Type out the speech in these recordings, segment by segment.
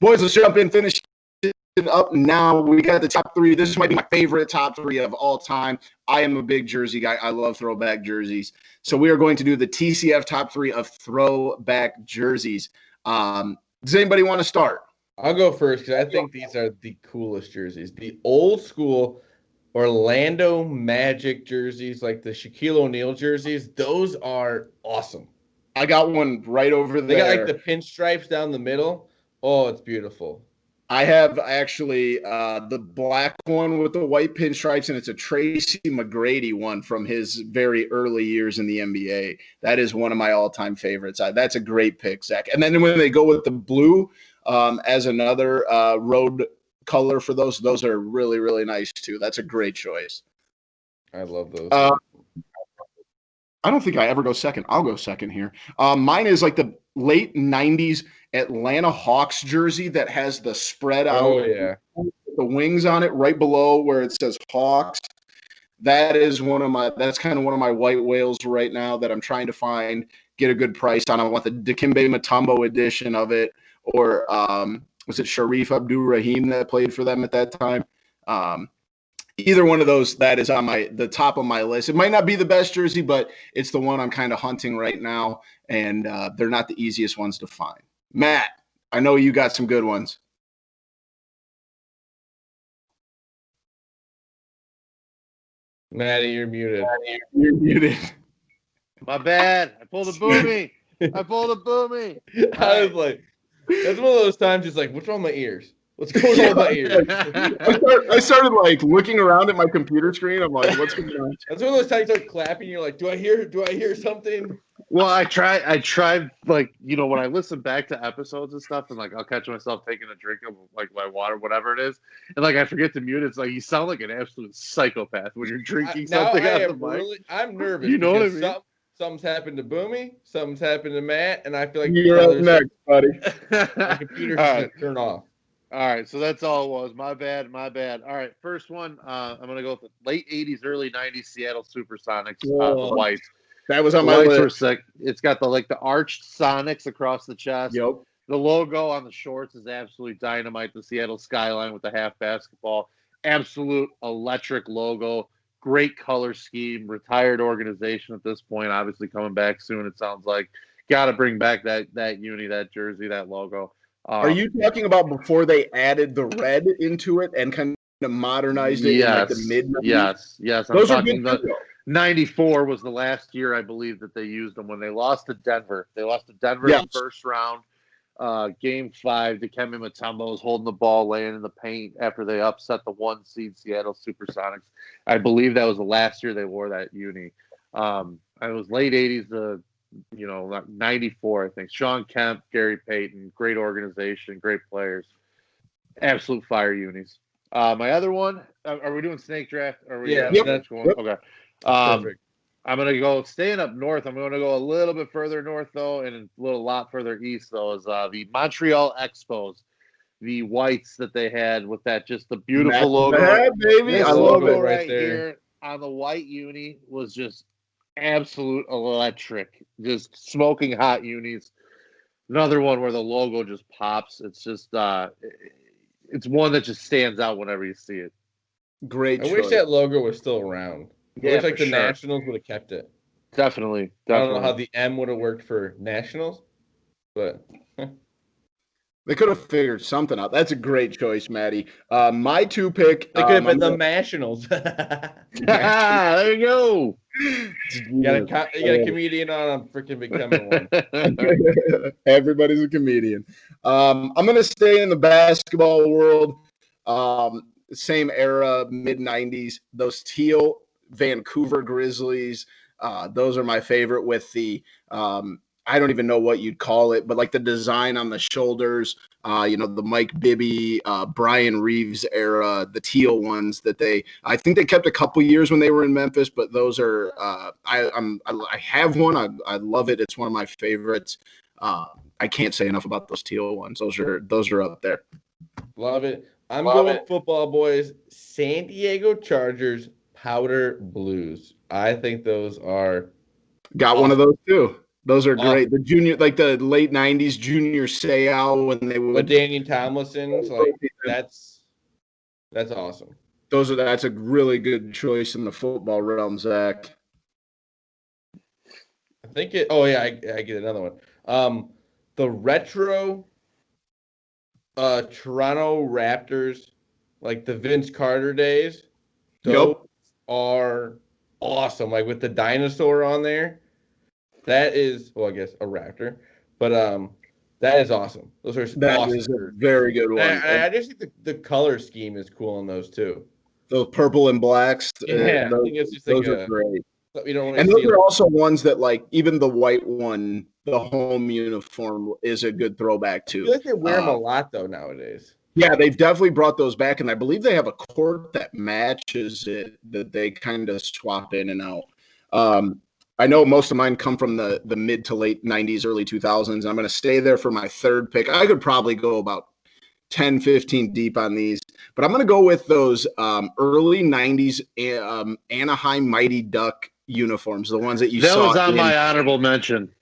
Boys, let's jump in, finish it up now. We got the top three. This might be my favorite top three of all time. I am a big jersey guy. I love throwback jerseys. So we are going to do the TCF top three of throwback jerseys. Does anybody want to start? I'll go first because I think these are the coolest jerseys. The old school Orlando Magic jerseys, like the Shaquille O'Neal jerseys, those are awesome. I got one right over there. They got like the pinstripes down the middle. Oh, it's beautiful. I have actually the black one with the white pinstripes, and it's a Tracy McGrady one from his very early years in the NBA. That is one of my all-time favorites. That's a great pick, Zach. And then when they go with the blue as another road color for those are really, really nice too. That's a great choice. I love those. I don't think I ever go second. I'll go second here. Mine is like the late 90s Atlanta Hawks jersey that has the spread out. Oh, yeah. The wings on it right below where it says Hawks. That's kind of one of my white whales right now that I'm trying to get a good price on. I want the Dikembe Mutombo edition of it, or was it Sharif Abdul-Rahim that played for them at that time? Either one of those, that is on the top of my list. It might not be the best jersey, but it's the one I'm kind of hunting right now, and they're not the easiest ones to find. Matt, I know you got some good ones. Matty, you're muted. You're muted. My bad. I pulled a boomy. I was like, that's one of those times it's like, what's wrong with my ears? What's going on with my ears? I started like looking around at my computer screen. I'm like, what's going on? That's one of those times you start clapping. You're like, do I hear something? Well, I tried like, when I listen back to episodes and stuff, and like I'll catch myself taking a drink of like my water, whatever it is, and like I forget to mute. It's like you sound like an absolute psychopath when you're drinking something out the mic. I'm nervous. You know what I mean? Something's happened to Boomy. Something's happened to Matt, and I feel like you're up next, buddy. My computer's gonna turn off. All right, so that's all it was. My bad. All right, first one. I'm gonna go with the late '80s, early '90s Seattle SuperSonics. The whites. That was on my list. Were sick. It's got the arched Sonics across the chest. Yep. The logo on the shorts is absolutely dynamite. The Seattle skyline with the half basketball. Absolute electric logo. Great color scheme. Retired organization at this point. Obviously coming back soon. It sounds like. Got to bring back that uni, that jersey, that logo. Are you talking about before they added the red into it and kind of modernized it in like the mid-90s? Yes. Those are good too. 94 was the last year, I believe, that they used them when they lost to Denver. They lost to Denver in the first round. Game 5, Dikembe Mutombo was holding the ball, laying in the paint after they upset the 1 seed Seattle SuperSonics. I believe that was the last year they wore that uni. It was late 80s to 94, I think. Sean Kemp, Gary Payton, great organization, great players. Absolute fire unis. My other one, are we doing snake draft? Yep. Okay. Perfect. I'm going to go, staying up north, I'm going to go a little bit further north, though, and a lot further east, though, is the Montreal Expos. The whites that they had with that, just the beautiful logo. Bad, baby. I love it right there. Here on the white uni was just absolute electric, just smoking hot unis. Another one where the logo just pops. It's just it's one that just stands out whenever you see it. Great choice. I wish that logo was still around. I wish the Nationals would have kept it. Definitely. I don't know how the M would have worked for Nationals, but they could have figured something out. That's a great choice, Maddie. My 2 pick. They could have been the Nationals. There you go. You got a comedian on. I'm freaking becoming one. Everybody's a comedian. I'm going to stay in the basketball world. Same era, mid-90s. Those teal Vancouver Grizzlies. Those are my favorite with the I don't even know what you'd call it, but like the design on the shoulders, the Mike Bibby, Brian Reeves era, the teal ones that I think they kept a couple years when they were in Memphis, but those are, I have one. I love it. It's one of my favorites. I can't say enough about those teal ones. Those are up there. Love it. I'm going football, boys. San Diego Chargers powder blues. I think those are got awesome. One of those too. Those are great. The junior, like the late '90s junior Seau when they would. Daniel Tomlinson's like that's awesome. That's a really good choice in the football realm, Zach. I think it. Oh yeah, I get another one. The retro Toronto Raptors, like the Vince Carter days. Those are awesome. Like with the dinosaur on there. That is, well, I guess a Raptor, but that is awesome. Those are awesome. That is a very good one. I just think the color scheme is cool on those too. Those purple and blacks. Yeah, I think it's just those are great. You don't and those are also ones that, like, even the white one, the home uniform, is a good throwback too. I feel like they wear them a lot though nowadays. Yeah, they've definitely brought those back, and I believe they have a court that matches it that they kind of swap in and out. I know most of mine come from the mid to late 90s, early 2000s. I'm going to stay there for my third pick. I could probably go about 10, 15 deep on these, but I'm going to go with those early 90s Anaheim Mighty Duck uniforms, the ones that you saw. That was on my honorable mention.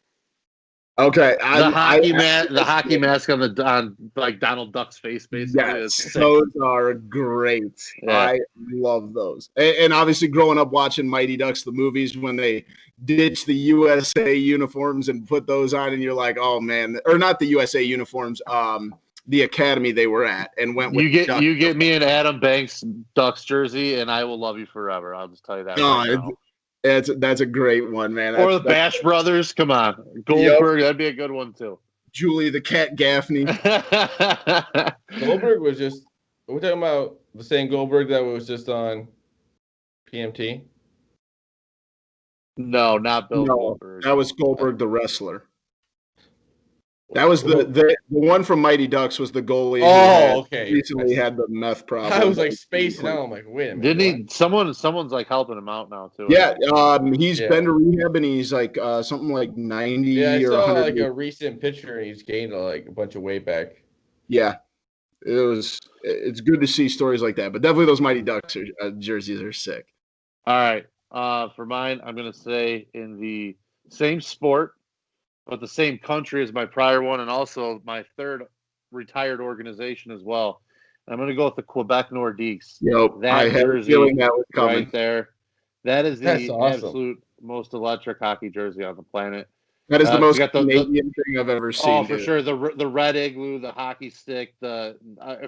Okay, the hockey mask on like Donald Duck's face, basically. Yes, those are great. Yeah. I love those. And obviously, growing up watching Mighty Ducks, the movies, when they ditch the USA uniforms and put those on, and you're like, oh man, or not the USA uniforms, the academy they were at, and went with you get me an Adam Banks Ducks jersey, and I will love you forever. I'll just tell you that. Right now. That's a great one, man. Or the Bash Brothers. Come on. Goldberg, that'd be a good one, too. Julie the Cat Gaffney. Goldberg was just – we're talking about the same Goldberg that was just on PMT? No, not Bill Goldberg. That was Goldberg the wrestler. That was the one from Mighty Ducks was the goalie. Oh, okay. Recently had the meth problem. I was like spacing out. I'm like, wait a minute. Didn't he? Someone's like helping him out now too. Yeah, he's been to rehab and he's like something like 90 yeah, I or saw 100. Like a recent picture and he's gained like a bunch of weight back. Yeah, it's good to see stories like that. But definitely those Mighty Ducks jerseys are sick. All right, for mine, I'm gonna say in the same sport, but the same country as my prior one, and also my third retired organization as well. I'm going to go with the Quebec Nordiques. Yep, I had a feeling that was coming. Right there. That is the absolute most electric hockey jersey on the planet. That is the most Canadian thing I've ever seen. Oh, for sure. The red igloo, the hockey stick, I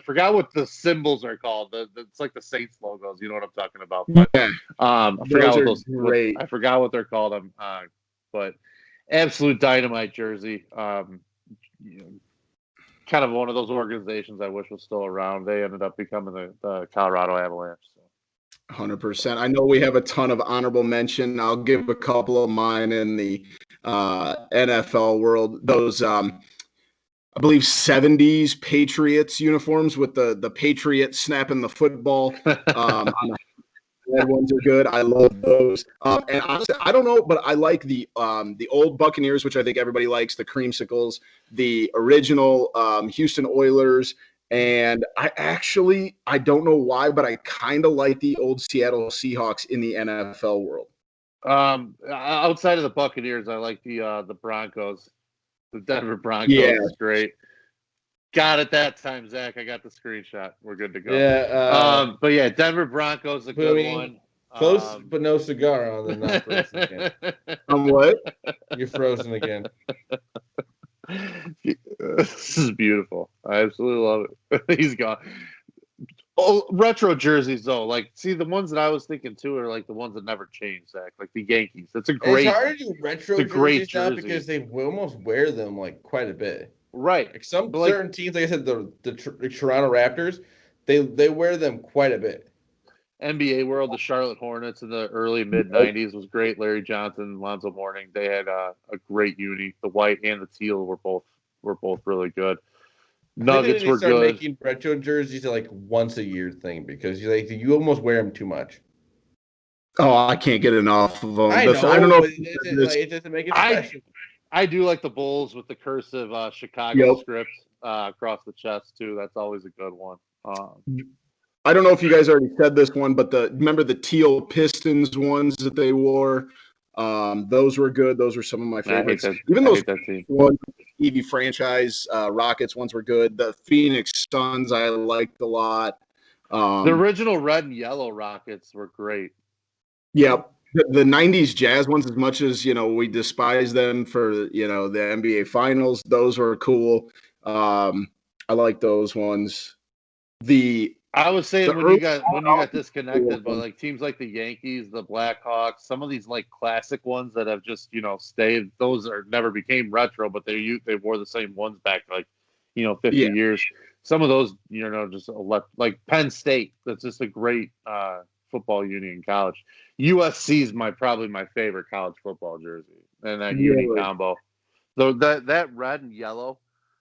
forgot what the symbols are called. It's like the Saints logos. You know what I'm talking about. But, yeah. I forgot what they're called. But absolute dynamite jersey. Kind of one of those organizations I wish was still around. They ended up becoming the Colorado Avalanche. 100%. I know we have a ton of honorable mention. I'll give a couple of mine in the NFL world. Those, I believe, 70s Patriots uniforms with the Patriots snapping the football. Red ones are good. I love those. And honestly, I don't know, but I like the old Buccaneers, which I think everybody likes, the creamsicles, the original Houston Oilers, and I don't know why, but I kind of like the old Seattle Seahawks in the NFL world. Outside of the Buccaneers, I like the Broncos. The Denver Broncos is great. Got it that time, Zach. I got the screenshot. We're good to go. Yeah. But yeah, Denver Broncos a good one. Close, but no cigar on the not frozen again. What? You're frozen again. This is beautiful. I absolutely love it. He's gone. Oh, retro jerseys though. Like, see, the ones that I was thinking too are like the ones that never change, Zach. Like the Yankees. That's a great. It's hard to do retro jerseys now because they almost wear them like quite a bit. Right. Like certain teams, like I said, the Toronto Raptors, they wear them quite a bit. NBA world, the Charlotte Hornets in the early mid '90s was great. Larry Johnson, Lonzo Mourning, they had a great uni. The white and the teal were both really good. Nuggets were good. Making retro jerseys are like once a year thing because you almost wear them too much. Oh, I can't get enough of them. I don't know. It doesn't make it special. I do like the Bulls with the cursive Chicago script across the chest too. That's always a good one. I don't know if you guys already said this one, but remember the teal Pistons ones that they wore? Those were good. Those were some of my favorites. Even those Evie franchise Rockets ones were good. The Phoenix Suns I liked a lot. The original red and yellow Rockets were great. Yep. The 90s Jazz ones, as much as, we despise them for, the NBA Finals, those were cool. I like those ones. I was saying when you got disconnected, but like teams like the Yankees, the Blackhawks, some of these like classic ones that have just stayed. Those never became retro, but they wore the same ones back like 50 years. Some of those just like Penn State. That's just a great football uni in college. USC is probably my favorite college football jersey, and that uni combo. Though that red and yellow,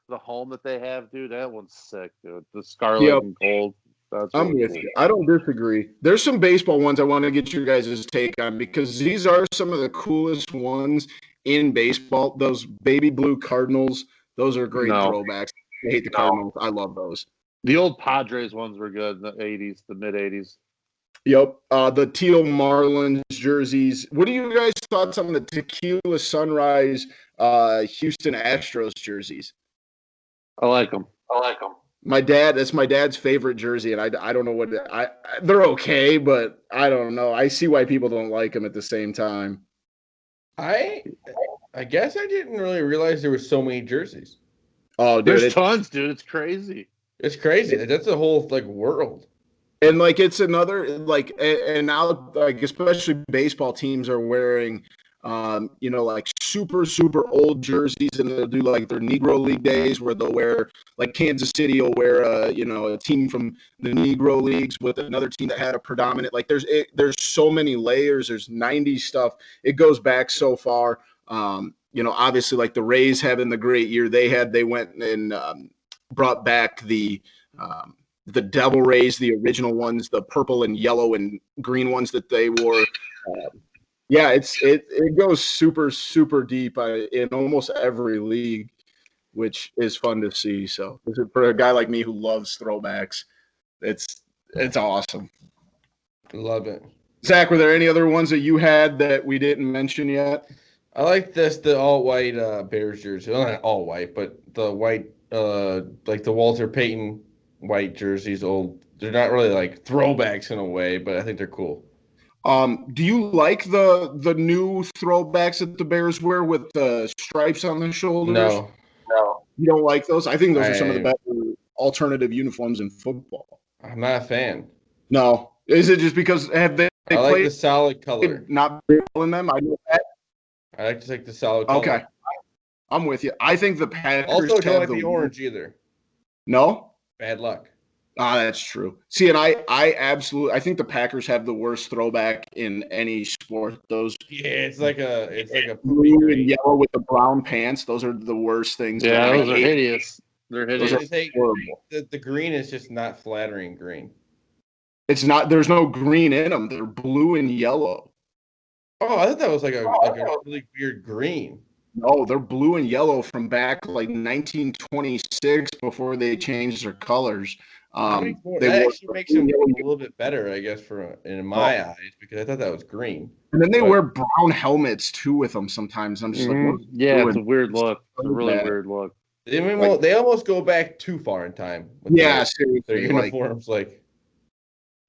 the home that they have, dude, that one's sick, dude. The scarlet and gold. I'm with you. I don't disagree. There's some baseball ones I want to get your guys' take on because these are some of the coolest ones in baseball. Those baby blue Cardinals, those are great throwbacks. I hate the Cardinals. I love those. The old Padres ones were good in the 80s, the mid-80s. Yep. The teal Marlins jerseys. What are you guys' thoughts on the Tequila Sunrise Houston Astros jerseys? I like them. That's my dad's favorite jersey, and I don't know what they're okay, but I don't know. I see why people don't like them at the same time. I guess I didn't really realize there were so many jerseys. Oh, dude, there's tons, dude. It's crazy. It's crazy. That's a whole world. And it's another and now especially baseball teams are wearing super, super old jerseys, and they'll do their Negro League days where they'll wear Kansas City will wear a team from the Negro Leagues with another team that had a predominant there's so many layers. There's 90s stuff. It goes back so far. Obviously the Rays having the great year they went and brought back the Devil Rays, the original ones, the purple and yellow and green ones that they wore. It goes super, super deep in almost every league, which is fun to see. So for a guy like me who loves throwbacks, it's awesome. Love it. Zach, were there any other ones that you had that we didn't mention yet? I like the all-white Bears jersey. Well, not all white, but the white, like the Walter Payton white jerseys. They're not really throwbacks in a way, but I think they're cool. Do you like the new throwbacks that the Bears wear with the stripes on the shoulders? No. You don't like those? I think those are some of the better alternative uniforms in football. I'm not a fan. No. Is it just because have they I like the solid color. Not in them? I know that. I like to take the solid color. Okay. I'm with you. I think the Packers also don't like the orange either. No? Bad luck. That's true. See, and I think the Packers have the worst throwback in any sport. It's like a blue and yellow with the brown pants. Those are the worst things. Yeah, those are hideous. They're hideous. Horrible. The green is just not flattering green. It's not. There's no green in them. They're blue and yellow. Oh, I thought that was a really weird green. No, they're blue and yellow from back 1926 before they changed their colors. That actually makes them a little bit better, I guess, in my eyes, because I thought that was green. And then they wear brown helmets too with them sometimes. I'm just it's a weird look. It's a really weird look. They almost go back too far in time. Seriously. Their uniforms, we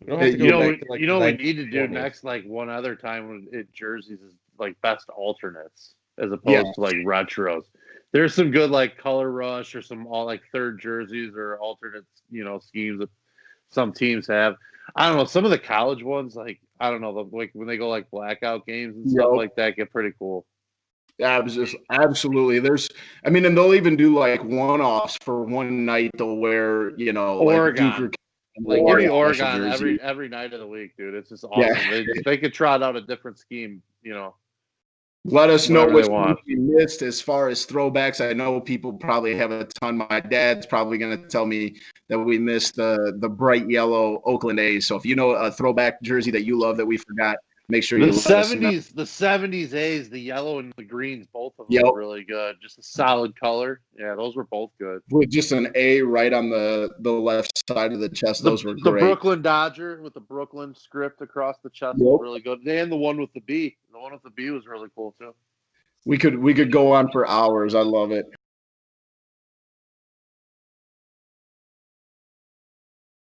don't have to go back to what we need to do next, one other time when jerseys is best alternates as opposed to retros. There's some good Color Rush or some all third jerseys or alternate schemes that some teams have. I don't know. Some of the college ones, I don't know, when they go blackout games and stuff like that, get pretty cool. Yeah, absolutely. And they'll even do one-offs for one night. They'll wear Oregon. Give me Oregon every night of the week, dude. It's just awesome. Yeah. They could trot out a different scheme, Let us know what we missed as far as throwbacks. I know people probably have a ton. My dad's probably going to tell me that we missed the bright yellow Oakland A's. So if you know a throwback jersey that you love that we forgot, make sure you The let us know. '70s A's, the yellow and the greens, both of them Yep. were really good. Just a solid color. Yeah, those were both good. With just an A right on the left side of the chest, those were The great. Brooklyn Dodger with the Brooklyn script across the chest was really good. And the one with the B. The one with the B was really cool too. We could go on for hours. I love it.